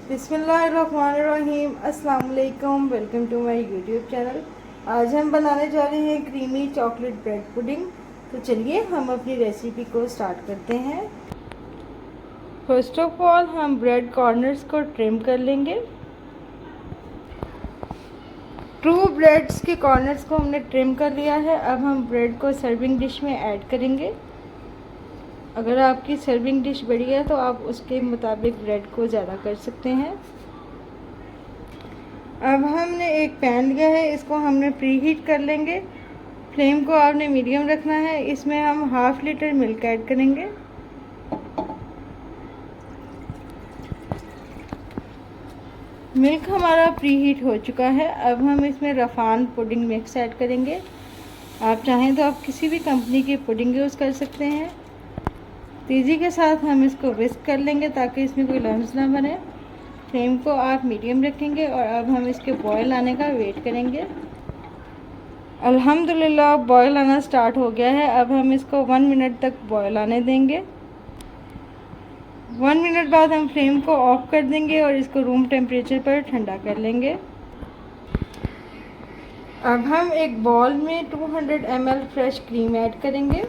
बिस्मिल्लाहिर्रहमानिर्रहीम। अस्सलाम वालेकुम। Welcome to my YouTube channel. आज हम बनाने जा रहे हैं क्रीमी चॉकलेट ब्रेड पुडिंग। तो चलिए हम अपनी रेसिपी को स्टार्ट करते हैं। फर्स्ट ऑफ ऑल हम ब्रेड कॉर्नर्स को ट्रिम कर लेंगे। टू ब्रेड्स के कॉर्नर्स को हमने ट्रिम कर लिया है। अब हम ब्रेड को सर्विंग डिश में ऐड करेंगे। अगर आपकी सर्विंग डिश बड़ी है तो आप उसके मुताबिक ब्रेड को ज़्यादा कर सकते हैं। अब हमने एक पैन लिया है, इसको हमने प्री हीट कर लेंगे। फ्लेम को आपने मीडियम रखना है। इसमें हम हाफ़ लीटर मिल्क ऐड करेंगे। मिल्क हमारा प्री हीट हो चुका है। अब हम इसमें रफान पुडिंग मिक्स ऐड करेंगे। आप चाहें तो आप किसी भी कंपनी की पुडिंग यूज़ कर सकते हैं। तेज़ी के साथ हम इसको विस्क कर लेंगे ताकि इसमें कोई लम्स ना बने। फ्लेम को आप मीडियम रखेंगे और अब हम इसके बॉयल आने का वेट करेंगे। अल्हम्दुलिल्लाह बॉयल आना स्टार्ट हो गया है। अब हम इसको 1 मिनट तक बॉयल आने देंगे। 1 मिनट बाद हम फ्लेम को ऑफ कर देंगे और इसको रूम टेम्परेचर पर ठंडा कर लेंगे। अब हम एक बॉल में 200 ml फ्रेश क्रीम ऐड करेंगे।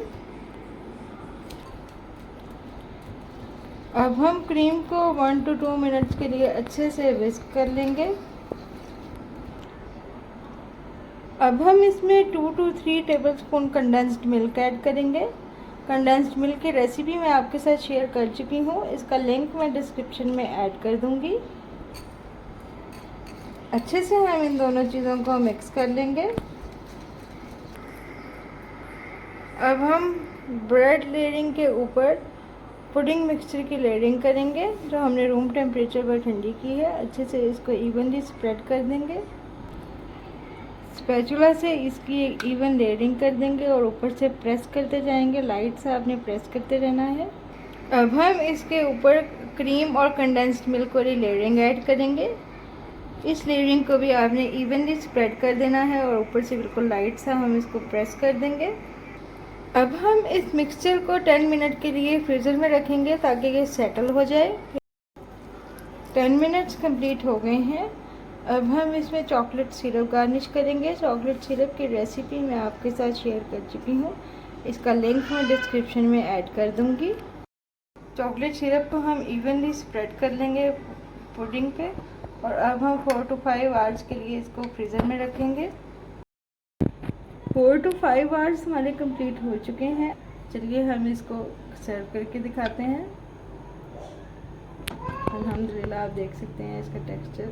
अब हम क्रीम को 1 to 2 मिनट्स के लिए अच्छे से विस्क कर लेंगे। अब हम इसमें 2 to 3 tablespoon condensed milk add करेंगे। कंडेंस्ड मिल्क की रेसिपी मैं आपके साथ शेयर कर चुकी हूँ, इसका लिंक मैं डिस्क्रिप्शन में ऐड कर दूँगी। अच्छे से हम इन दोनों चीज़ों को मिक्स कर लेंगे। अब हम ब्रेड लेयरिंग के ऊपर पुडिंग मिक्सचर की लेयरिंग करेंगे जो हमने रूम टेम्परेचर पर ठंडी की है। अच्छे से इसको इवनली स्प्रेड कर देंगे। स्पैचुला से इसकी एक इवन लेयरिंग कर देंगे और ऊपर से प्रेस करते जाएंगे। लाइट से आपने प्रेस करते रहना है। अब हम इसके ऊपर क्रीम और कंडेंस्ड मिल्क वाली लेयरिंग ऐड करेंगे। इस लेयरिंग को भी आपने इवनली स्प्रेड कर देना है और ऊपर से बिल्कुल लाइट सा हम इसको प्रेस कर देंगे। अब हम इस मिक्सचर को 10 मिनट के लिए फ्रीज़र में रखेंगे ताकि ये सेटल हो जाए। 10 मिनट्स कंप्लीट हो गए हैं। अब हम इसमें चॉकलेट सिरप गार्निश करेंगे। चॉकलेट सिरप की रेसिपी मैं आपके साथ शेयर कर चुकी हूँ, इसका लिंक मैं डिस्क्रिप्शन में ऐड कर दूँगी। चॉकलेट सिरप को हम इवनली स्प्रेड कर लेंगे पुडिंग पे और अब हम 4 to 5 आवर्स के लिए इसको फ्रीज़र में रखेंगे। 4 to 5 आवर्स हमारे कंप्लीट हो चुके हैं। चलिए हम इसको सर्व करके दिखाते हैं। अल्हम्दुलिल्लाह आप देख सकते हैं इसका टेक्सचर।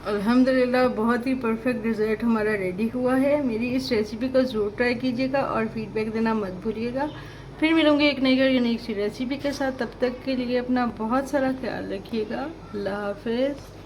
अल्हम्दुलिल्लाह बहुत ही परफेक्ट डिज़र्ट हमारा रेडी हुआ है। मेरी इस रेसिपी को ज़रूर ट्राई कीजिएगा और फीडबैक देना मत भूलिएगा। फिर मिलूँगी एक नई और यूनिक सी रेसिपी के साथ। तब तक के लिए अपना बहुत सारा ख्याल रखिएगा। अल्लाह हाफ़िज़।